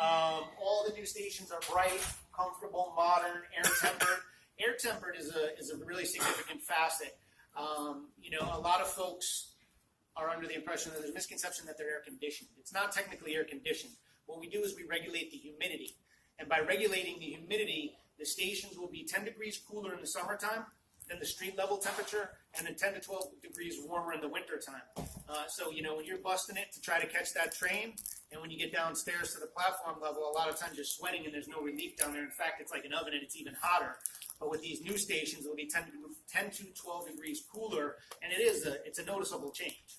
All the new stations are bright, comfortable, modern, air-tempered. Air-tempered is a really significant facet. A lot of folks are under the impression that there's a misconception that they're air-conditioned. It's not technically air-conditioned. What we do is we regulate the humidity. And by regulating the humidity, the stations will be 10 degrees cooler in the summertime than the street level temperature, and then 10 to 12 degrees warmer in the wintertime. So, when you're busting it to try to catch that train, and when you get downstairs to the platform level, a lot of times you're sweating and there's no relief down there. In fact, it's like an oven and it's even hotter. But with these new stations, it'll be 10 to 12 degrees cooler, and it's a noticeable change.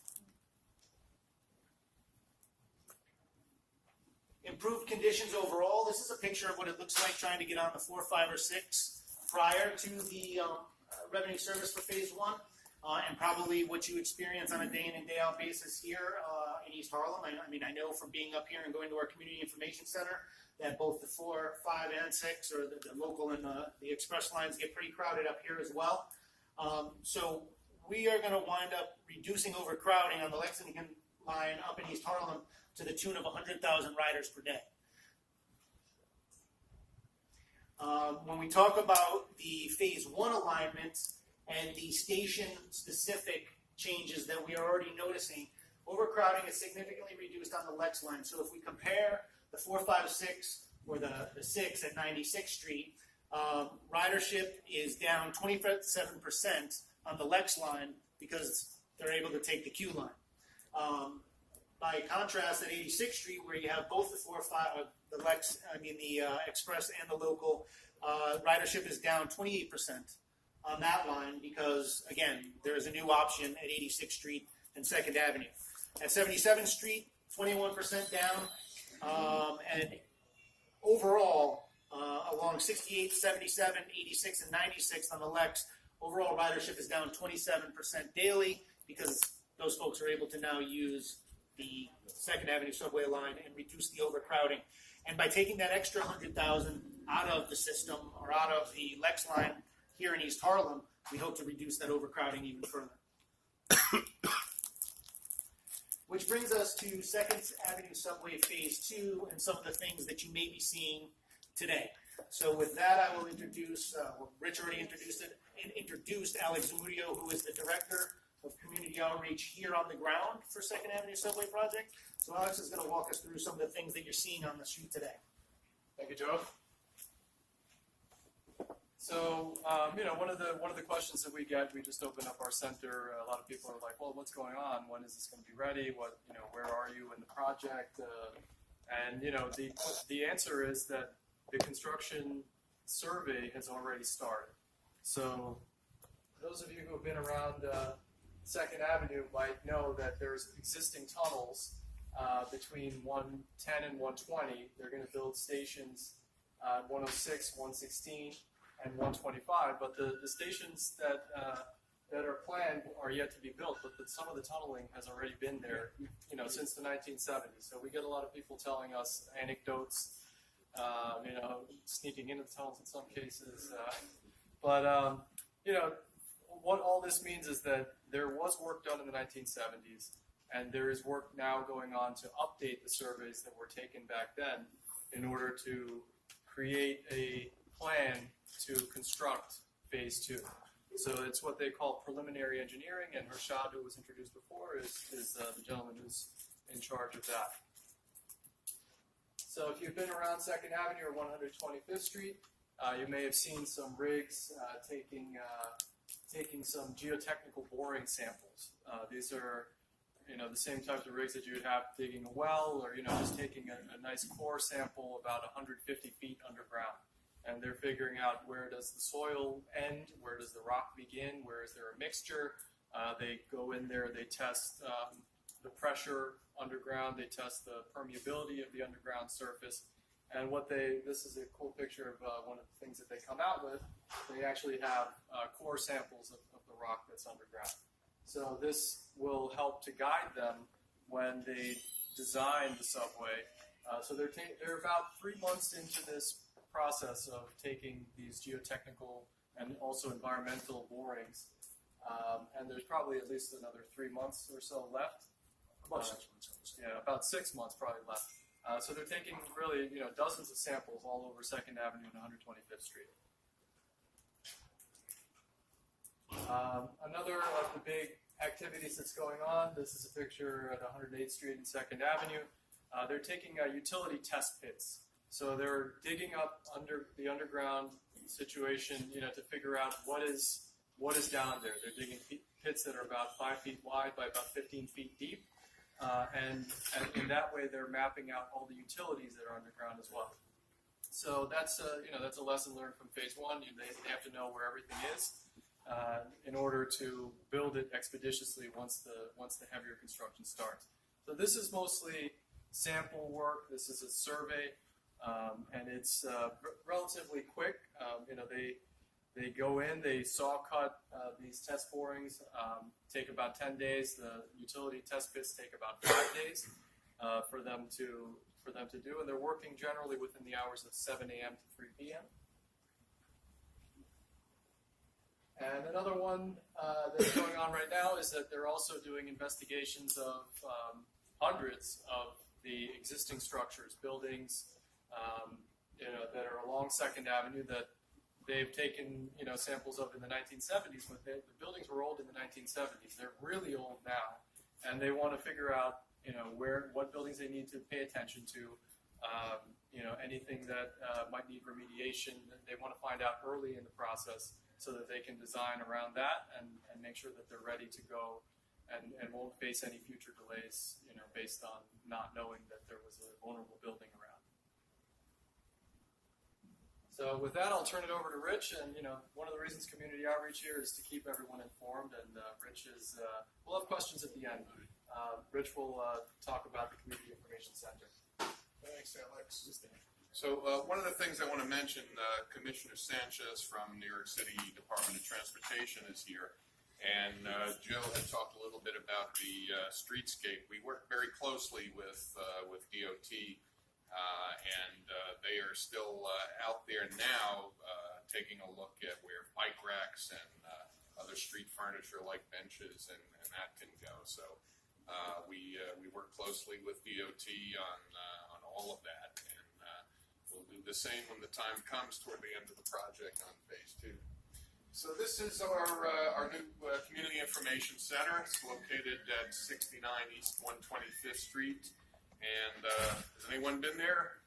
Improved conditions overall. This is a picture of what it looks like trying to get on the 4, 5, or 6 prior to the revenue service for phase 1, and probably what you experience on a day in and day out basis here in East Harlem. I know from being up here and going to our community information center that both the 4, 5, and 6, or the local and the express lines get pretty crowded up here as well. So we are going to wind up reducing overcrowding on the Lexington line up in East Harlem to the tune of 100,000 riders per day. When we talk about the phase 1 alignment and the station-specific changes that we are already noticing, overcrowding is significantly reduced on the Lex line. So if we compare the 4, 5, 6 or the 6 at 96th Street, ridership is down 27% on the Lex line because they're able to take the Q line. By contrast, at 86th Street, where you have both the 4, 5, the express and the local, ridership is down 28% on that line because, again, there is a new option at 86th Street and 2nd Avenue. At 77th Street, 21% down, and overall, along 68, 77, 86, and 96 on the Lex, overall ridership is down 27% daily because those folks are able to now use the 2nd Avenue subway line and reduce the overcrowding. And by taking that extra 100,000 out of the system or out of the Lex line here in East Harlem, we hope to reduce that overcrowding even further. Which brings us to 2nd Avenue subway phase 2 and some of the things that you may be seeing today. So with that, I will introduce, Rich already introduced Alex Zamudio, who is the director of community outreach here on the ground for 2nd Avenue Subway Project. So Alex is going to walk us through some of the things that you're seeing on the street today. Thank you, Joe. So, one of the questions that we get, we just opened up our center. A lot of people are like, "Well, what's going on? When is this going to be ready? Where are you in the project?" The answer is that the construction survey has already started. So, those of you who have been around 2nd Avenue might know that there's existing tunnels between 110 and 120. They're going to build stations 106, 116, and 125. But the stations that are planned are yet to be built. But some of the tunneling has already been there, since the 1970s. So we get a lot of people telling us anecdotes, sneaking into the tunnels in some cases. What all this means is that there was work done in the 1970s, and there is work now going on to update the surveys that were taken back then in order to create a plan to construct phase 2. So it's what they call preliminary engineering, and Rashad, who was introduced before, is the gentleman who's in charge of that. So if you've been around 2nd Avenue or 125th Street, you may have seen some rigs taking some geotechnical boring samples. These are, the same types of rigs that you would have digging a well, or just taking a nice core sample about 150 feet underground. And they're figuring out where does the soil end, where does the rock begin, where is there a mixture. They go in there, they test the pressure underground, they test the permeability of the underground surface. And this is a cool picture of one of the things that they come out with. They actually have core samples of the rock that's underground. So this will help to guide them when they design the subway. So they're about 3 months into this process of taking these geotechnical and also environmental borings. And there's probably at least another 3 months or so left. About 6 months. Yeah, about 6 months probably left. So they're taking really, dozens of samples all over 2nd Avenue and 125th Street. Another of the big activities that's going on, this is a picture at 108th Street and 2nd Avenue. They're taking utility test pits. So they're digging up under the underground situation, to figure out what is down there. They're digging pits that are about 5 feet wide by about 15 feet deep. And in that way, they're mapping out all the utilities that are underground as well. So that's a lesson learned from phase 1. They have to know where everything is in order to build it expeditiously once the heavier construction starts. So this is mostly sample work. This is a survey, and it's relatively quick. They go in, they saw cut these test borings, take about 10 days. The utility test pits take about 5 days for them to do, and they're working generally within the hours of 7 a.m. to 3 p.m. And another one that's going on right now is that they're also doing investigations of hundreds of the existing structures, buildings, that are along 2nd Avenue that they've taken, samples of in the 1970s. But the buildings were old in the 1970s. They're really old now, and they want to figure out, what buildings they need to pay attention to, anything that might need remediation. They want to find out early in the process so that they can design around that and make sure that they're ready to go and won't face any future delays, based on not knowing that there was a vulnerable building around. So with that, I'll turn it over to Rich. And one of the reasons community outreach here is to keep everyone informed. And Rich is, we'll have questions at the end. Rich will talk about the Community Information Center. Thanks, Alex. So one of the things I want to mention, Commissioner Sanchez from New York City Department of Transportation is here. And Joe had talked a little bit about the streetscape. We work very closely with DOT. And they are still out there now taking a look at where bike racks and other street furniture like benches and that can go. So we work closely with DOT on all of that, and we'll do the same when the time comes toward the end of the project on phase 2. So this is our new Community Information Center. It's located at 69 East 125th Street. And has anyone been there?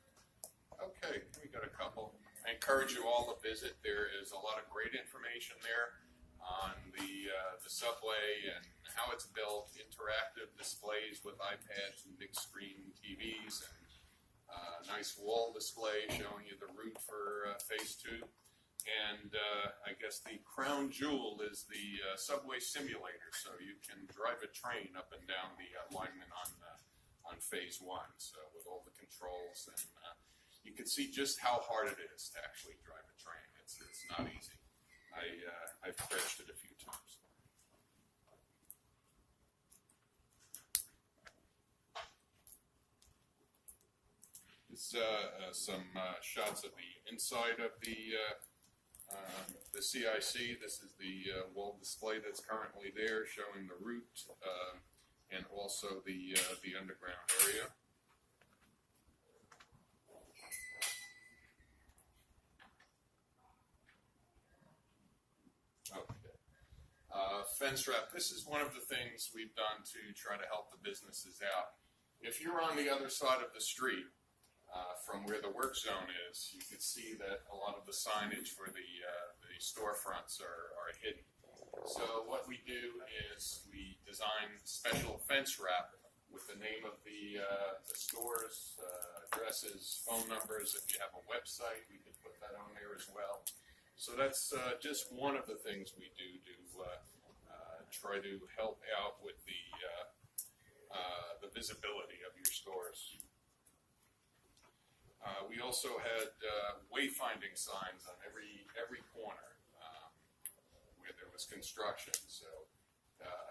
Okay, we got a couple. I encourage you all to visit. There is a lot of great information there on the subway and how it's built, interactive displays with iPads and big screen TVs, and nice wall display showing you the route for phase 2. And I guess the crown jewel is the subway simulator, so you can drive a train up and down the alignment on phase 1, so with all the controls, and you can see just how hard it is to actually drive a train. It's not easy. I've crashed it a few times. This some shots of the inside of the CIC. This is the wall display that's currently there, showing the route. And also the underground area. Okay. Fence wrap. This is one of the things we've done to try to help the businesses out. If you're on the other side of the street from where the work zone is, you can see that a lot of the signage for the storefronts are hidden. So what we do is we design special fence wrap with the name of the stores, addresses, phone numbers. If you have a website, we can put that on there as well. So that's just one of the things we do to try to help out with the visibility of your stores. We also had wayfinding signs on every corner where there was construction. So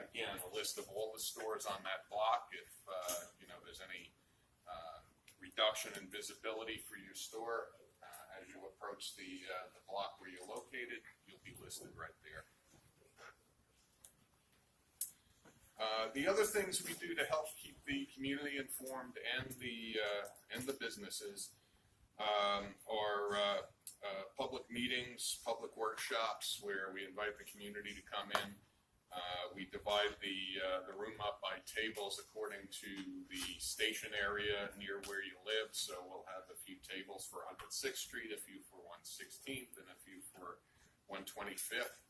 again, a list of all the stores on that block. If there's any reduction in visibility for your store as you approach the block where you're located, you'll be listed right there. The other things we do to help keep the community informed and the businesses are public meetings, public workshops where we invite the community to come in. We divide the room up by tables according to the station area near where you live. So we'll have a few tables for 106th Street, a few for 116th, and a few for 125th.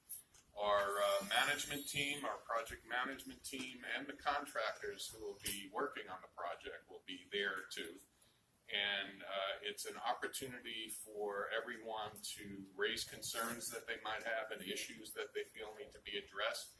Our management team, our project management team, and the contractors who will be working on the project will be there too. And it's an opportunity for everyone to raise concerns that they might have and issues that they feel need to be addressed.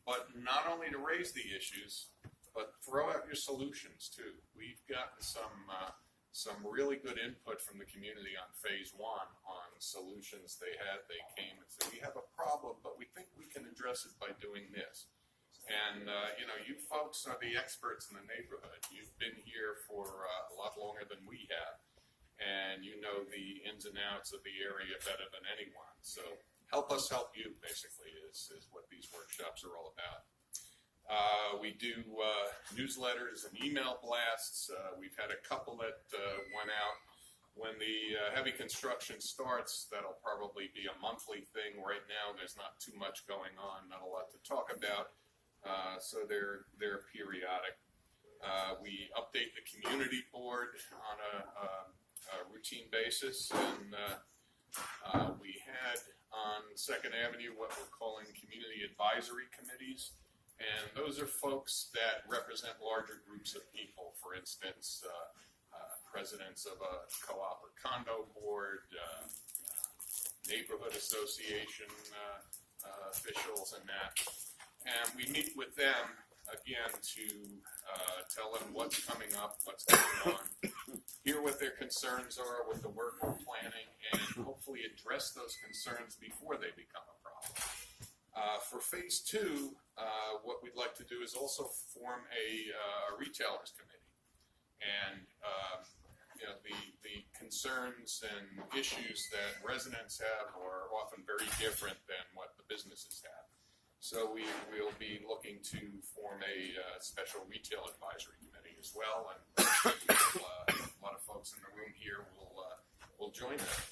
But not only to raise the issues, but throw out your solutions too. We've gotten some really good input from the community on phase one on solutions they had. They came and said, we have a problem, but we think we can address it by doing this. And, you folks are the experts in the neighborhood. You've been here for a lot longer than we have, and you know the ins and outs of the area better than anyone. So help us help you, basically, is what these workshops are all about. We do newsletters and email blasts. We've had a couple that went out. When the heavy construction starts, that'll probably be a monthly thing. Right now, there's not too much going on, not a lot to talk about. So they're periodic. We update the community board on a routine basis, and we had on 2nd Avenue what we're calling community advisory committees, and those are folks that represent larger groups of people. For instance, presidents of a co-op or condo board, neighborhood association officials, and that. And we meet with them, again, to tell them what's coming up, what's going on, hear what their concerns are, what the work we're planning, and hopefully address those concerns before they become a problem. For phase two, what we'd like to do is also form a retailers committee. And the concerns and issues that residents have are often very different than what the businesses have. So we will be looking to form a special retail advisory committee as well, and a lot of folks in the room here will join that.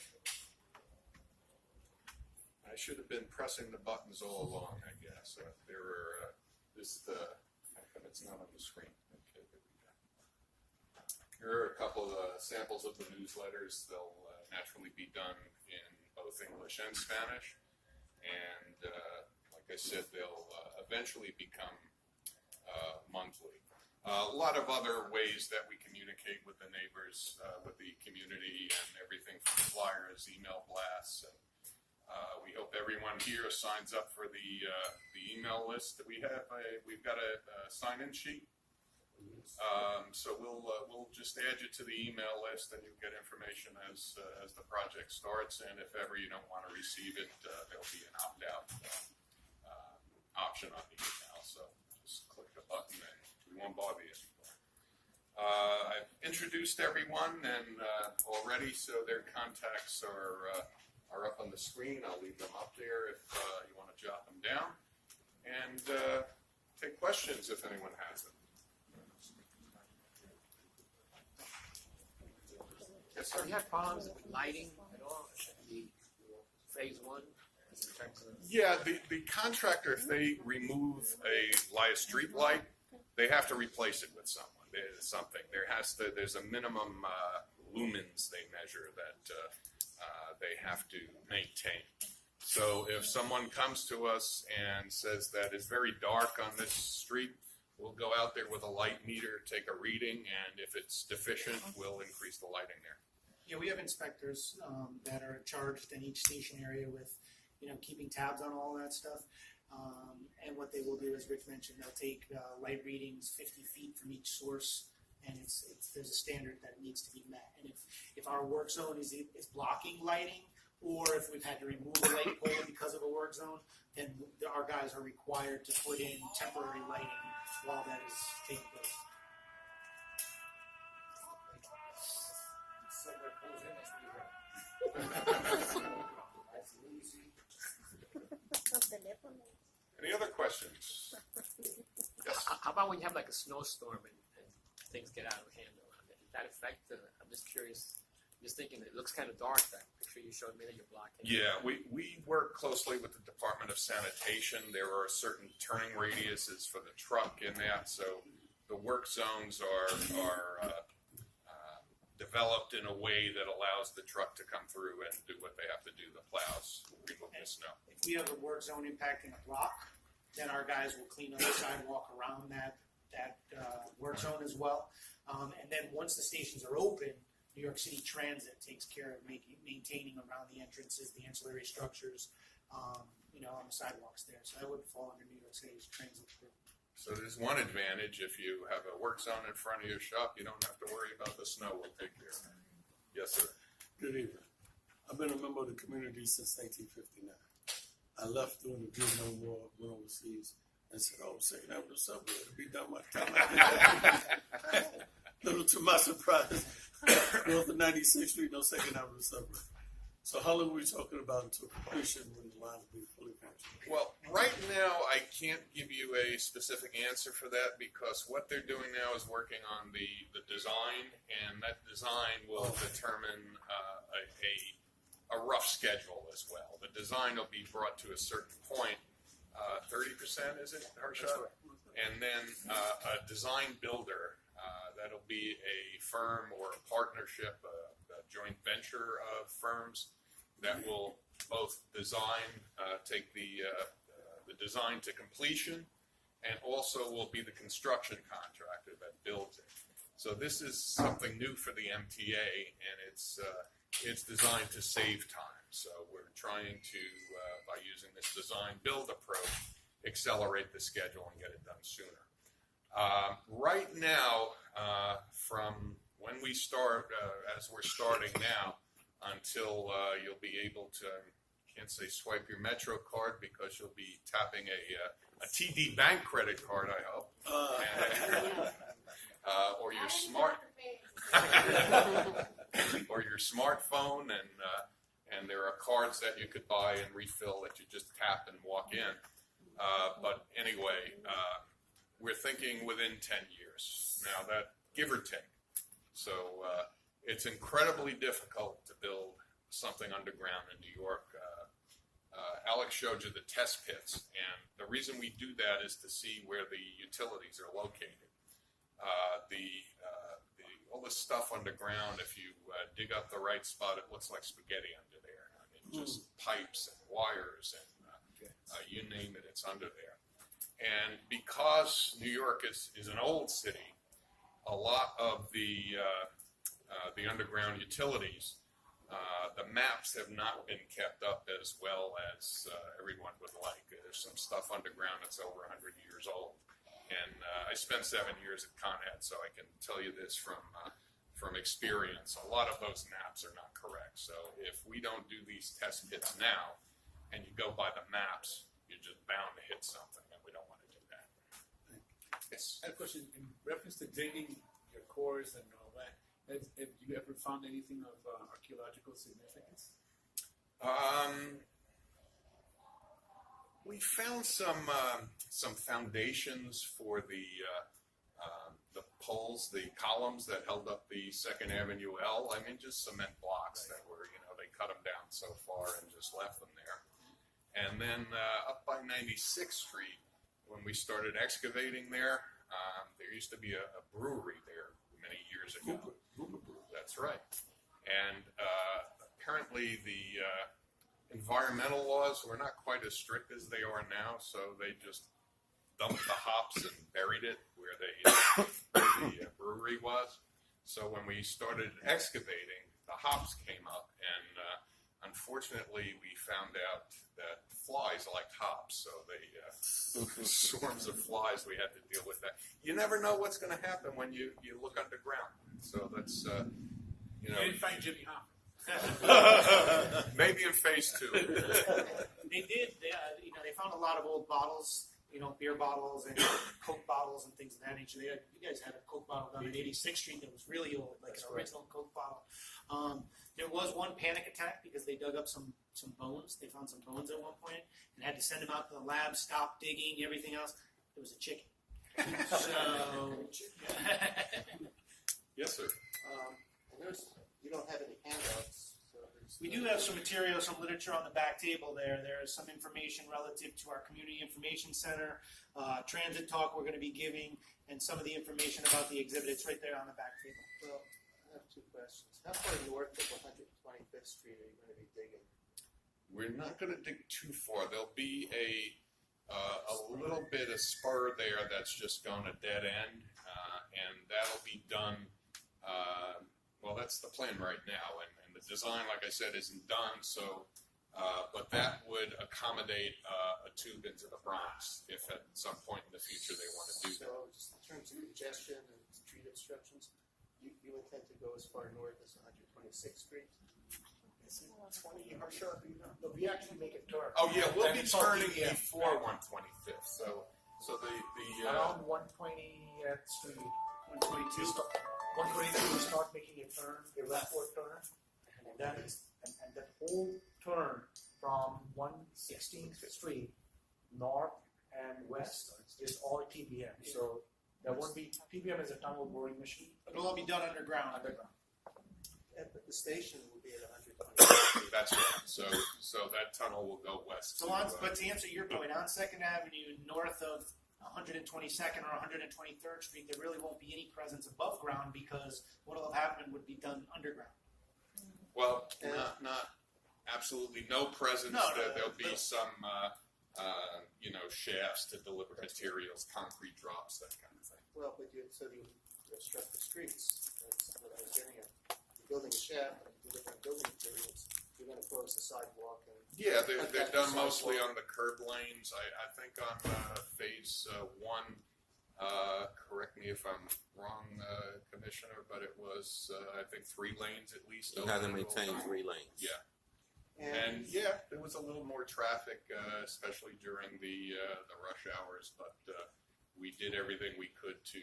I should have been pressing the buttons all along, I guess. There are how come it's not on the screen? Okay, there we go. Here are a couple of samples of the newsletters. They'll naturally be done in both English and Spanish, and like I said, they'll eventually become monthly. A lot of other ways that we communicate with the neighbors, with the community, and everything from flyers, email blasts. And, we hope everyone here signs up for the email list that we have. We've got a sign-in sheet. So we'll just add you to the email list, and you'll get information as the project starts. And if ever you don't want to receive it, there'll be an opt-out option on the email, so just click the button and we won't bother you anymore. I've introduced everyone and already, so their contacts are up on the screen. I'll leave them up there if you want to jot them down, and take questions if anyone has them. Yes, sir. Have you had problems with lighting at all? The phase one? Yeah, the contractor, if they remove a street light, they have to replace it with someone. There's something. There's a minimum lumens they measure that they have to maintain. So if someone comes to us and says that it's very dark on this street, we'll go out there with a light meter, take a reading, and if it's deficient, we'll increase the lighting there. Yeah, we have inspectors that are charged in each station area with, keeping tabs on all that stuff. And what they will do, as Rich mentioned, they'll take light readings 50 feet from each source, and there's a standard that needs to be met. And if our work zone is blocking lighting, or if we've had to remove a light pole because of a work zone, then our guys are required to put in temporary lighting while that is taking place. Any other questions? How about when you have like a snowstorm and things get out of hand? Does that affect I'm just curious. Just thinking, it looks kind of dark, that picture you showed me that you're blocking. Yeah, we work closely with the Department of Sanitation. There are certain turning radiuses for the truck in that, so the work zones are developed in a way that allows the truck to come through and do what they have to do, the plows, remove the snow. If we have a work zone impacting a block, then our guys will clean up the sidewalk around that work zone as well. And then once the stations are open, New York City Transit takes care of maintaining around the entrances, the ancillary structures, on the sidewalks there. So that would fall under New York City's transit crew. So there's one advantage: if you have a work zone in front of your shop, you don't have to worry about the snow. We'll take care of it. Yes, sir. Good evening. I've been a member of the community since 1959. I left during the Vietnam War, went overseas, and said, "Oh, Second Avenue subway, it'll be done by the time I get there." Little to my surprise, north of 96th Street, no Second Avenue subway. So how long are we talking about until completion when the lines will be fully functional? Well, right now I can't give you a specific answer for that because what they're doing now is working on the design, and that design will determine a rough schedule as well. The design will be brought to a certain point, 30%, is it, Harshad? And then a design builder, that'll be a firm or a partnership, a joint venture of firms that will both design, take the design to completion, and also will be the construction contractor that builds it. So this is something new for the MTA, and it's designed to save time. So we're trying to, by using this design build approach, accelerate the schedule and get it done sooner. Right now, from when we start, as we're starting now, until you'll be able to, can't say swipe your Metro card because you'll be tapping a TD Bank credit card, I hope, or your or your smartphone, and there are cards that you could buy and refill that you just tap and walk in. But anyway, we're thinking within 10 years. Now that, give or take. So it's incredibly difficult to build something underground in New York. Alex showed you the test pits, and the reason we do that is to see where the utilities are located. All the stuff underground, if you dig up the right spot, it looks like spaghetti under there. I mean, just pipes and wires and you name it, it's under there. And because New York is an old city, a lot of the underground utilities, the maps have not been kept up as well as everyone would like. There's some stuff underground that's over 100 years old. And I spent 7 years at Con Ed, so I can tell you this from experience. A lot of those maps are not correct. So if we don't do these test pits now, and you go by the maps, you're just bound to hit something, and we don't want to do that. Yes. I have a question in reference to digging your cores and all that. Have you ever found anything of archaeological significance? We found some foundations for the poles, the columns that held up the Second Avenue L. I mean, just cement blocks that were, they cut them down so far and just left them there. And then up by 96th Street, when we started excavating there, there used to be a brewery there many years ago. That's right. And apparently the environmental laws were not quite as strict as they are now, so they just dumped the hops and buried it where the brewery was. So when we started excavating, the hops came up, and unfortunately we found out that flies liked hops, so they swarms of flies. We had to deal with that. You never know what's going to happen when you look underground. So that's You didn't find Jimmy Hoffa. maybe in phase 2. They did. They found a lot of old bottles, beer bottles and Coke bottles and things of that nature. You guys had a Coke bottle down at 86th Street that was really old, like an original Coke bottle. There was one panic attack because they dug up some bones. They found some bones at one point and had to send them out to the lab, stop digging, everything else. It was a chicken. So, Yes, sir. I noticed you don't have any handouts. So there's we do have some material, some literature on the back table there. There is some information relative to our Community Information Center, transit talk we're going to be giving, and some of the information about the exhibit. It's right there on the back table. Well, I have two questions. How far north of 125th Street are you going to be digging? We're not going to dig too far. There'll be a little bit of spur there that's just going to dead end, and that'll be done. Well, that's the plan right now, and the design, like I said, isn't done. So, but that would accommodate a tube into the Bronx if at some point in the future they want to do that. So just in terms of congestion and street obstructions, you intend to go as far north as 126th Street? Is it 20 or sure? No, we actually make it dark. Oh yeah, we'll And be it's on turning DVM. before 125th. So the Around 120th Street, 122. 122, we start making a turn, a leftward turn, and that is, and that whole turn from 116th Street, north and west, is all TBM. So there won't be, TBM is a tunnel boring machine It'll all be done underground. underground. Yeah, but the station will be at 126th Street. that's right. So that tunnel will go west. So to, but to answer your point, on 2nd Avenue, north of 122nd or 123rd Street, there really won't be any presence above ground because what will have happened would be done underground. well, not absolutely no presence. No, There'll be no. some shafts to deliver materials, concrete drops, that kind of thing. Well, but you obstruct the streets. That's what I was getting at. You're building a shaft and delivering building materials. You're going to close the sidewalk and Yeah, they're Okay. done mostly on the curb lanes. I think on phase one. Correct me if I'm wrong, Commissioner, but it was I think 3 lanes at least. You over had to the whole maintain time. 3 lanes. Yeah. And yeah, there was a little more traffic, especially during the rush hours, but we did everything we could to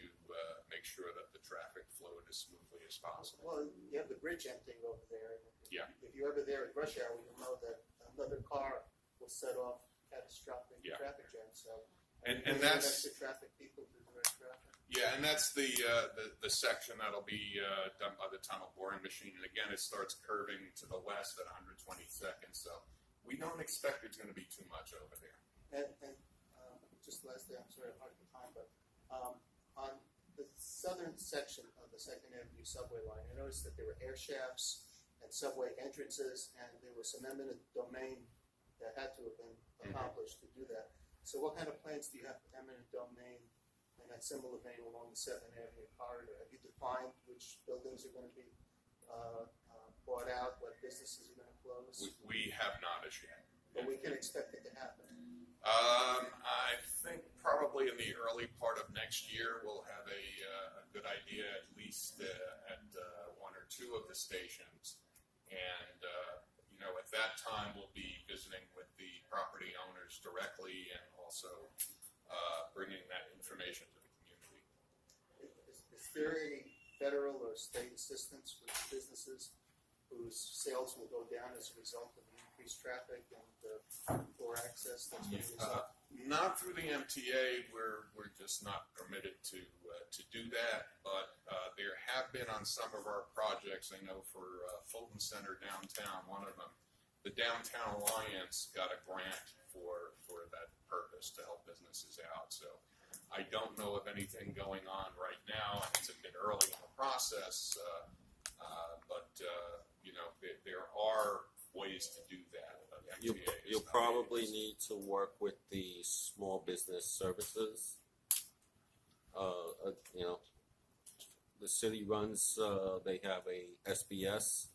make sure that the traffic flowed as smoothly as possible. well, you have the bridge emptying over there. Yeah. If you're ever there at rush hour, you'll know that another car will set off catastrophic Yeah. traffic jam. So, And bringing that's extra traffic people to direct traffic. yeah, and that's the section that'll be done by the tunnel boring machine. And again, it starts curving to the west at 122nd. So we don't expect there's going to be too much over there. And just lastly, I'm sorry, I'm hard for time, but on the southern section of the 2nd Avenue subway line, I noticed that there were air shafts and subway entrances, and there was some eminent domain that had to have been accomplished to do that. So what kind of plans do you have for eminent domain and that similar vein along the 2nd Avenue corridor? Have you defined which buildings are going to be bought out, what businesses are going to close? We have not as yet. But we can expect it to happen. I think probably in the early part of next year we'll have a good idea, at least at 1 or 2 of the stations, and at that time we'll be visiting with the property owners directly and also bringing that information to the community. Is there any federal or state assistance for businesses whose sales will go down as a result of the increased traffic and poor access that's being resolved? Not through the MTA. We're just not permitted to do that. But there have been on some of our projects. I know for Fulton Center downtown, one of them, the Downtown Alliance got a grant for that purpose to help businesses out. So I don't know of anything going on right now, and it's a bit early in the process. But there are ways to do that. But the MTA is You'll not probably able to. need to work with the small business services. The city runs, they have a SBS,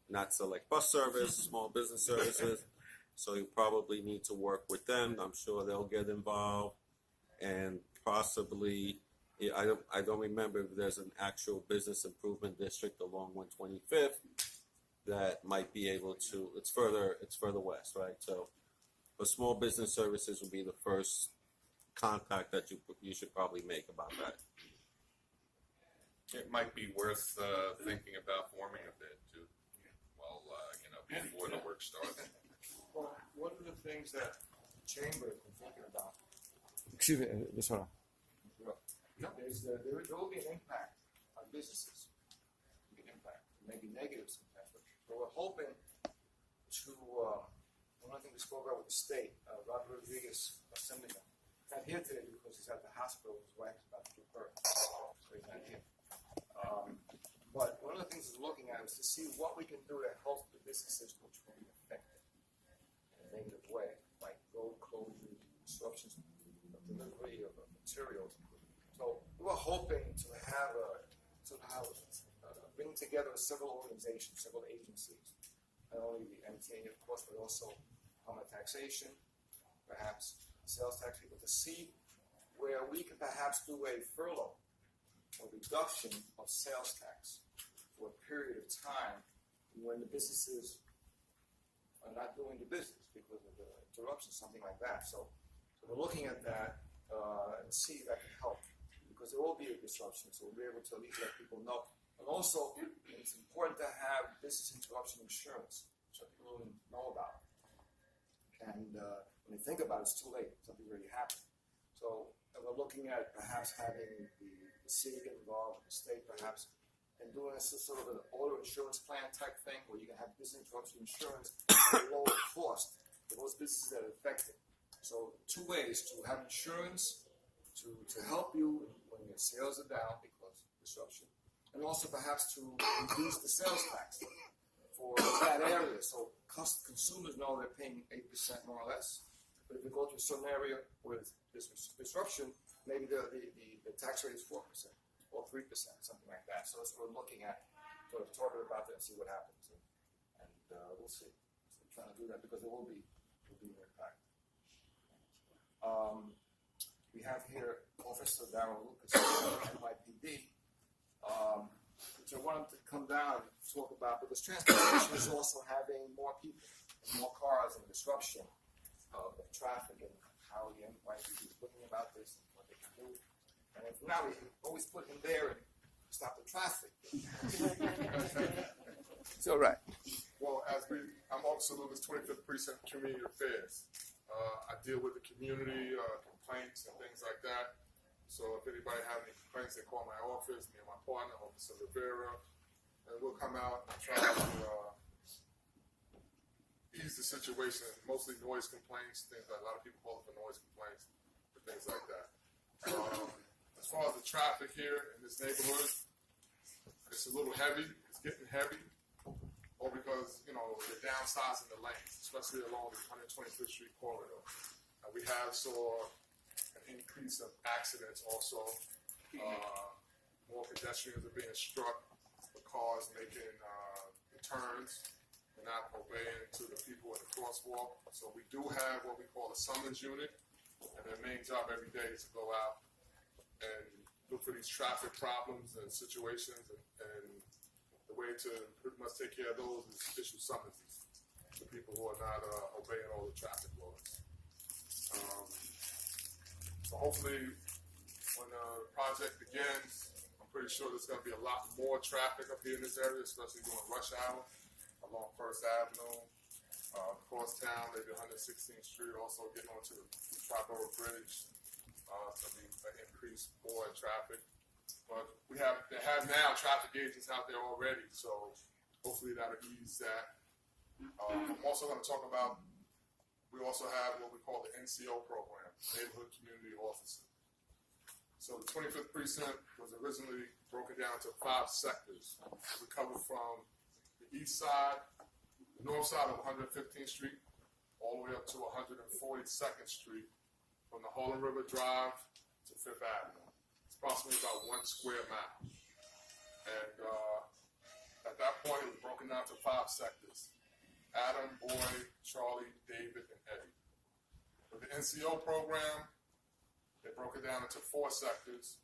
not select bus service, small business services. So you probably need to work with them. I'm sure they'll get involved, and possibly, I don't remember if there's an actual business improvement district along 125th that might be able to. It's further west, right? So, but small business services would be the first contact that you should probably make about that. It might be worth thinking about forming a bid too. Well, before the work starts. Well, one of the things that the chamber has been thinking about. Excuse me, just hold on. There will be an impact on businesses. An impact, maybe negative sometimes, but we're hoping to, one of the things we spoke about with the state, Robert Rodriguez, Assemblyman, not here today because he's at the hospital, his wife is about to give birth, so he's not here. But one of the things we're looking at is to see what we can do to help the businesses which will be affected in a negative way, like road closures, disruptions of delivery of materials. So we were hoping to have bring together several organizations, several agencies, not only the MTA, of course, but also Department of Taxation, perhaps sales tax people, to see where we can perhaps do a furlough or reduction of sales tax for a period of time when the businesses are not doing the business because of the interruption, something like that. So we're looking at that and see if that can help, because there will be a disruption, so we'll be able to at least let people know. And also, it's important to have business interruption insurance, so people don't know about it. And when they think about it, it's too late. Something already happened. So we're looking at perhaps having the city get involved, the state perhaps, and doing a sort of an auto insurance plan type thing where you can have business interruption insurance at a lower cost for those businesses that are affected. So 2 ways: to have insurance to help you when your sales are down because of disruption, and also perhaps to reduce the sales tax for that area. So consumers know they're paying 8% more or less. But if you go to a certain area with this disruption, maybe the tax rate is 4% or 3%, something like that. So that's what we're looking at, sort of talking about that and see what happens. And we'll see. So we're trying to do that because there will be an impact. We have here Officer Darrell Lucas, NYPD, which I wanted to come down and talk about, because transportation is also having more people, more cars, and disruption of traffic, and how the NYPD is looking about this and what they can do. And if now we can always put him there and stop the traffic. It's all right. Well, I'm Officer Lucas, 25th Precinct Community Affairs. I deal with the community complaints and things like that. So if anybody has any complaints, they call my office, me and my partner, Officer Rivera, and we'll come out and try to ease the situation. Mostly noise complaints, things like a lot of people call it for noise complaints, and things like that. As far as the traffic here in this neighborhood, it's a little heavy. It's getting heavy, or because they're downsizing the lanes, especially along the 125th Street corridor. We have saw an increase of accidents also. More pedestrians are being struck, the cars making turns and not obeying to the people at the crosswalk. So we do have what we call a summons unit, and their main job every day is to go out and look for these traffic problems and situations, and the way to pretty much take care of those is issue summonses to people who are not obeying all the traffic laws. So hopefully when the project begins, I'm pretty sure there's going to be a lot more traffic up here in this area, especially during rush hour along First Avenue, Crosstown, maybe 116th Street, also getting onto the Triborough Bridge. To be increase more in traffic. But they have now traffic agents out there already, so hopefully that'll ease that. I'm also going to talk about, we also have what we call the NCO program, Neighborhood Community Officer. So the 25th Precinct was originally broken down to 5 sectors. We cover from the east side, the north side of 115th Street, all the way up to 142nd Street, from the Harlem River Drive to Fifth Avenue. It's approximately about 1 square mile. And at that point, it was broken down to 5 sectors: Adam, Boyd, Charlie, David, and Eddie. With the NCO program, they broke it down into 4 sectors.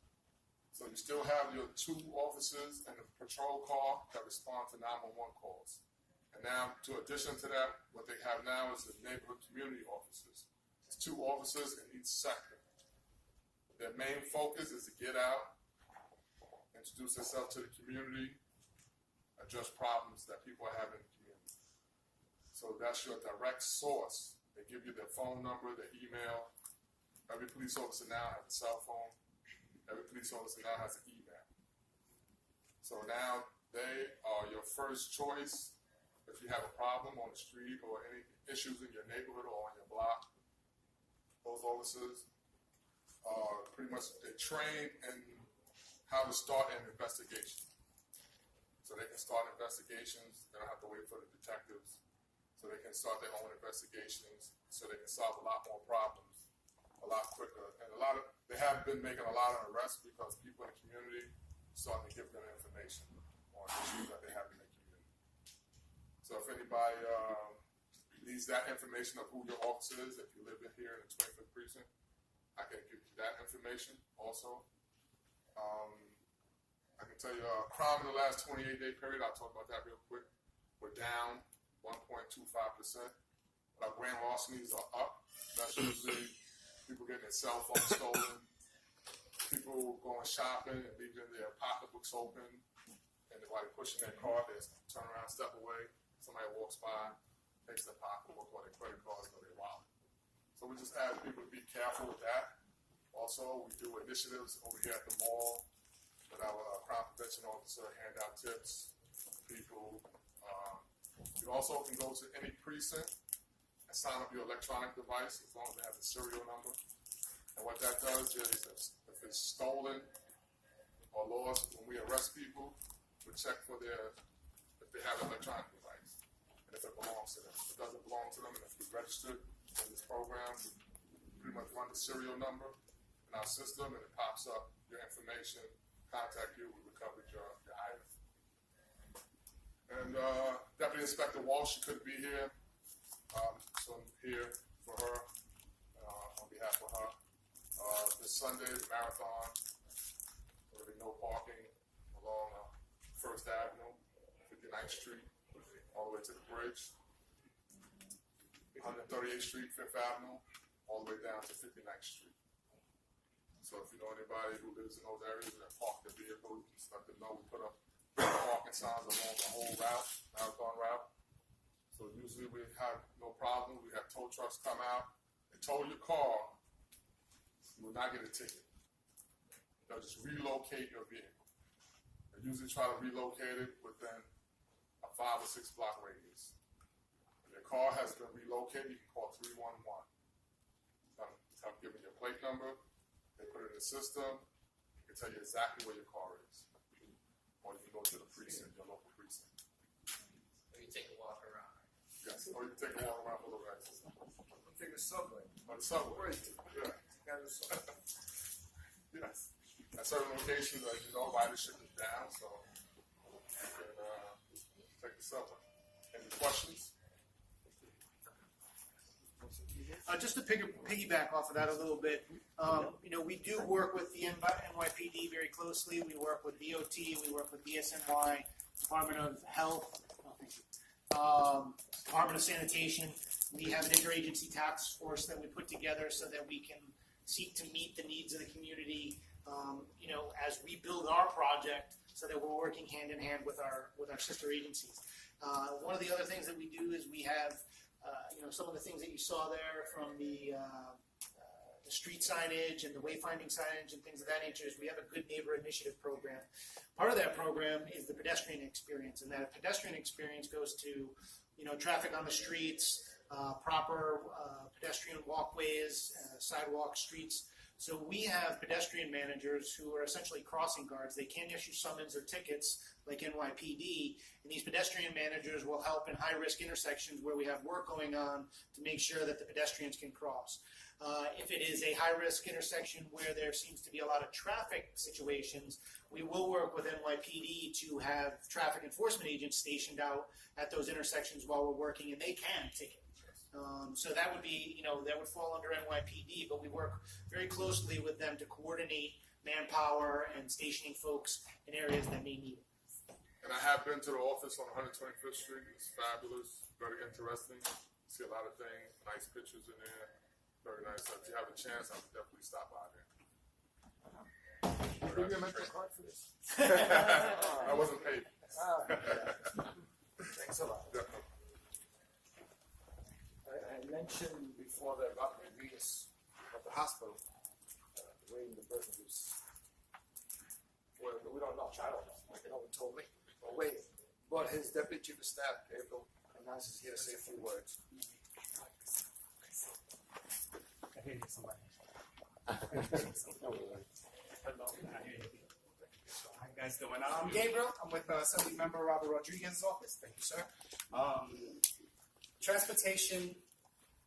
So you still have your 2 officers and a patrol car that respond to 911 calls. And now, to addition to that, what they have now is the neighborhood community officers. 2 officers in each sector. Their main focus is to get out, introduce themselves to the community, address problems that people are having in the community. So that's your direct source. They give you their phone number, their email. Every police officer now has a cell phone. Every police officer now has an email. So now they are your first choice if you have a problem on the street or any issues in your neighborhood or on your block. Those officers are pretty much trained in how to start an investigation. So they can start investigations, they don't have to wait for the detectives. So they can start their own investigations, so they can solve a lot more problems a lot quicker. And they have been making a lot of arrests because people in the community are starting to give them information on issues that they have in the community. So if anybody needs that information of who your officer is, if you live in here in the 25th precinct, I can give you that information also. I can tell you crime in the last 28-day period, I'll talk about that real quick. We're down 1.25%. Our grand larcenies are up. That's usually people getting their cell phones stolen, people going shopping and leaving their pocketbooks open, and while they're pushing their car, they turn around, step away, somebody walks by, takes their pocketbook or their credit cards or their wallet. So we just ask people to be careful with that. Also, we do initiatives over here at the mall with our crime prevention officer, hand out tips to people. You also can go to any precinct and sign up your electronic device as long as they have the serial number. And what that does is if it's stolen or lost, when we arrest people, we check for if they have an electronic device and if it belongs to them. If it doesn't belong to them and if you're registered in this program, we pretty much run the serial number in our system and it pops up your information, contact you, we recovered your item. And Deputy Inspector Walsh, she couldn't be here, so I'm here for her, on behalf of her. This Sunday, the marathon, there will be no parking along First Avenue, 59th Street, all the way to the bridge. 138th Street, 5th Avenue, all the way down to 59th Street. So if you know anybody who lives in those areas that park their vehicle, just let them know. We put up parking signs along the whole route, marathon route. So usually we have no problem. We have tow trucks come out and tow your car. You will not get a ticket. They'll just relocate your vehicle. They usually try to relocate it within a 5 or 6 block radius. If your car has been relocated, you can call 311. Tell them, give them your plate number. They put it in the system. They can tell you exactly where your car is. Or you can go to the precinct, your local precinct. Or you take a walk around. Yes, or you can take a walk around for the rest. Take a subway. Or the subway. Yeah. Yes. At certain locations, as you know, ridership is down, so you can take the subway. Any questions? Just to piggyback off of that a little bit, we do work with the NYPD very closely. We work with DOT, we work with DSNY, Department of Health, Department of Sanitation. We have an interagency task force that we put together so that we can seek to meet the needs of the community, as we build our project, so that we're working hand in hand with our sister agencies. One of the other things that we do is we have some of the things that you saw there from the street signage and the wayfinding signage and things of that nature is we have a Good Neighbor Initiative program. Part of that program is the pedestrian experience, and that pedestrian experience goes to, traffic on the streets, proper pedestrian walkways, sidewalk streets. So we have pedestrian managers who are essentially crossing guards. They can't issue summons or tickets like NYPD, and these pedestrian managers will help in high-risk intersections where we have work going on to make sure that the pedestrians can cross. If it is a high-risk intersection where there seems to be a lot of traffic situations, we will work with NYPD to have traffic enforcement agents stationed out at those intersections while we're working, and they can ticket. So that would be, that would fall under NYPD, but we work very closely with them to coordinate manpower and stationing folks in areas that may need it. And I have been to the office on 125th Street. It's fabulous, very interesting. See a lot of things, nice pictures in there. Very nice. So if you have a chance, I would definitely stop by there. Give you a mental card for this. I wasn't paid. Thanks a lot. Definitely. I mentioned before that about the abuse at the hospital, the way the birth was don't know, I don't know, like no one told me. But wait, but his deputy chief of staff, Gabriel Hernandez, is here to say a few words. I hear you, somebody. How you guys doing? I'm Gabriel. I'm with Assembly Member Robert Rodriguez's office. Thank you, sir. Transportation,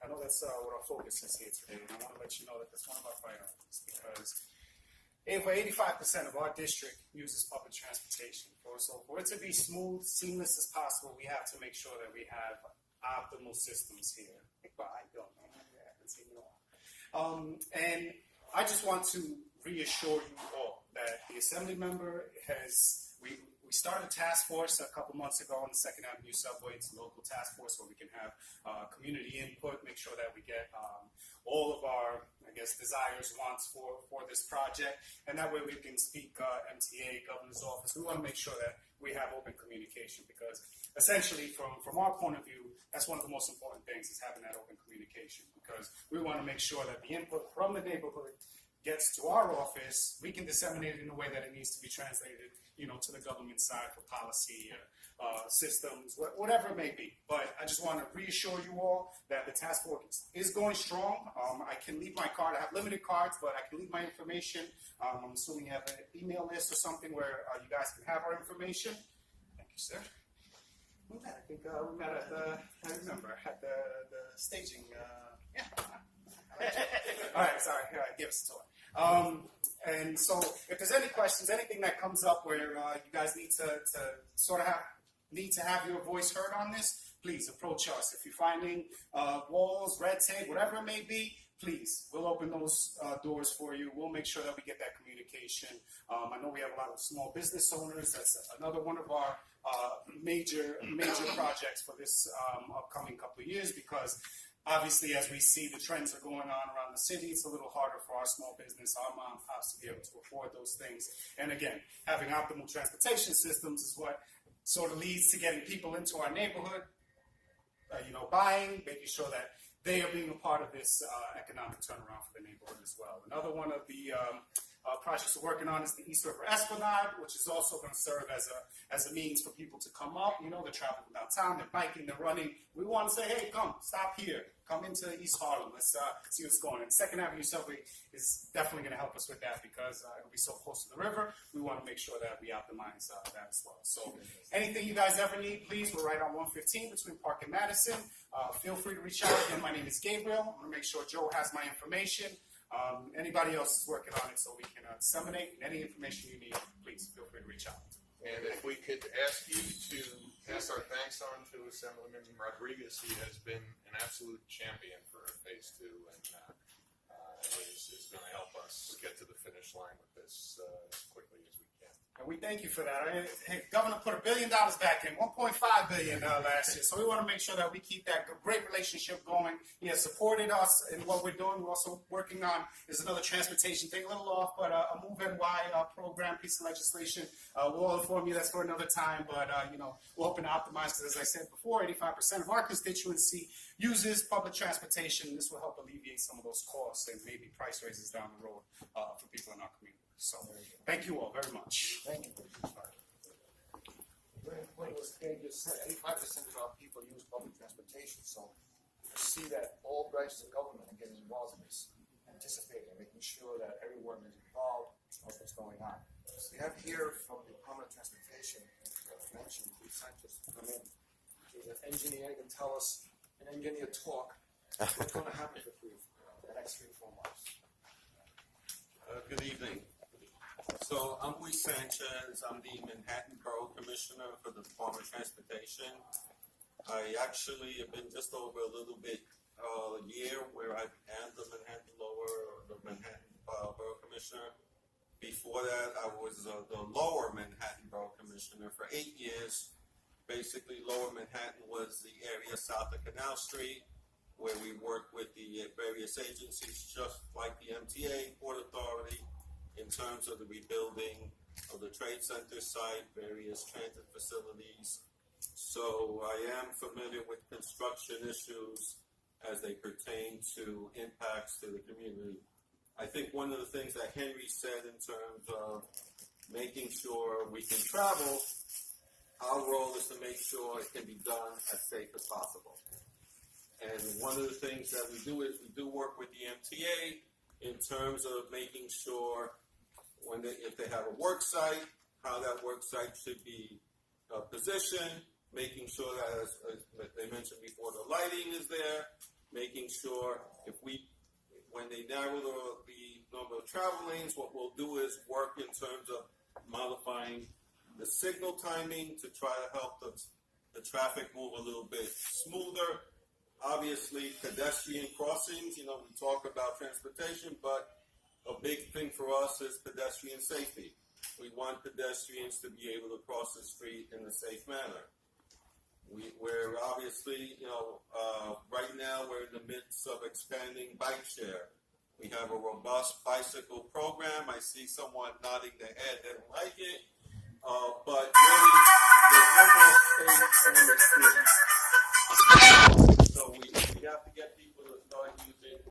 I know that's what our focus is here today, and I want to let you know that that's one of our priorities because over 85% of our district uses public transportation. So for it to be smooth, seamless as possible, we have to make sure that we have optimal systems here. But I don't know. I haven't seen it all. And I just want to reassure you all that the Assembly member we started a task force a couple months ago on the 2nd Avenue subway. It's a local task force where we can have community input, make sure that we get all of our, desires, wants for this project. And that way we can speak MTA, Governor's Office. We want to make sure that we have open communication because essentially from our point of view, that's one of the most important things is having that open communication because we want to make sure that the input from the neighborhood gets to our office, we can disseminate it in a way that it needs to be translated, to the government side for policy, systems, whatever it may be. But I just want to reassure you all that the task force is going strong. I can leave my card. I have limited cards, but I can leave my information. I'm assuming you have an email list or something where you guys can have our information. Thank you, sir. We met, I think we met at I remember, at the staging, yeah. All right, sorry, give us a tour. And so if there's any questions, anything that comes up where you guys need to sort of have your voice heard on this, please approach us. If you're finding walls, red tape, whatever it may be, please, we'll open those doors for you. We'll make sure that we get that communication. I know we have a lot of small business owners. That's another one of our major projects for this upcoming couple of years because obviously, as we see the trends are going on around the city, it's a little harder for our small business, our mom and pops to be able to afford those things. And again, having optimal transportation systems is what sort of leads to getting people into our neighborhood, buying, making sure that they are being a part of this economic turnaround for the neighborhood as well. Another one of the projects we're working on is the East River Esplanade, which is also going to serve as a means for people to come up. They're traveling downtown, they're biking, they're running. We want to say, hey, come, stop here. Come into East Harlem. Let's see what's going on. 2nd Avenue subway is definitely going to help us with that because it'll be so close to the river. We want to make sure that we optimize that as well. So anything you guys ever need, please, we're right on 115 between Park and Madison. Feel free to reach out. Again, my name is Gabriel. I'm going to make sure Joe has my information. Anybody else is working on it so we can disseminate any information you need. Please feel free to reach out. And if we could ask you to pass our thanks on to Assemblyman Rodriguez, he has been an absolute champion for Phase 2 and is going to help us get to the finish line with this as quickly as we can. And we thank you for that. Hey, Governor put $1 billion back in, $1.5 billion last year. So we want to make sure that we keep that great relationship going. He has supported us in what we're doing. We're also working on is another transportation thing, a little off, but a Move NY program, piece of legislation. We'll inform you that's for another time. But we're hoping to optimize because, as I said before, 85% of our constituency uses public transportation. This will help alleviate some of those costs and maybe price raises down the road for people in our community. So thank you all very much. Thank you. What was Gabriel said, 85% of our people use public transportation, so to see that all branches of government are getting involved in this, anticipating, making sure that everyone is involved knows what's going on. So we have here from the Department of Transportation, mentioned Keith Sanchez come in. He's an engineer, he can tell us an engineer talk. What's going to happen for the next 3 or 4 months? Good evening. So I'm Luis Sanchez. I'm the Manhattan Borough Commissioner for the Department of Transportation. I actually have been just over a little bit a year where I am the Manhattan Borough Commissioner. Before that, I was the Lower Manhattan Borough Commissioner for 8 years. Basically, Lower Manhattan was the area south of Canal Street, where we worked with the various agencies, just like the MTA, Port Authority, in terms of the rebuilding of the Trade Center site, various transit facilities. So I am familiar with construction issues as they pertain to impacts to the community. I think one of the things that Henry said in terms of making sure we can travel, our role is to make sure it can be done as safe as possible. And one of the things that we do is we do work with the MTA in terms of making sure if they have a work site, how that work site should be positioned, making sure that, as they mentioned before, the lighting is there, making sure when they narrow the number of travel lanes, what we'll do is work in terms of modifying the signal timing to try to help the traffic move a little bit smoother. Obviously, pedestrian crossings, we talk about transportation, but a big thing for us is pedestrian safety. We want pedestrians to be able to cross the street in a safe manner. We're obviously, right now we're in the midst of expanding bike share. We have a robust bicycle program. I see someone nodding their head, they don't like it. But really, there's no more space on the streets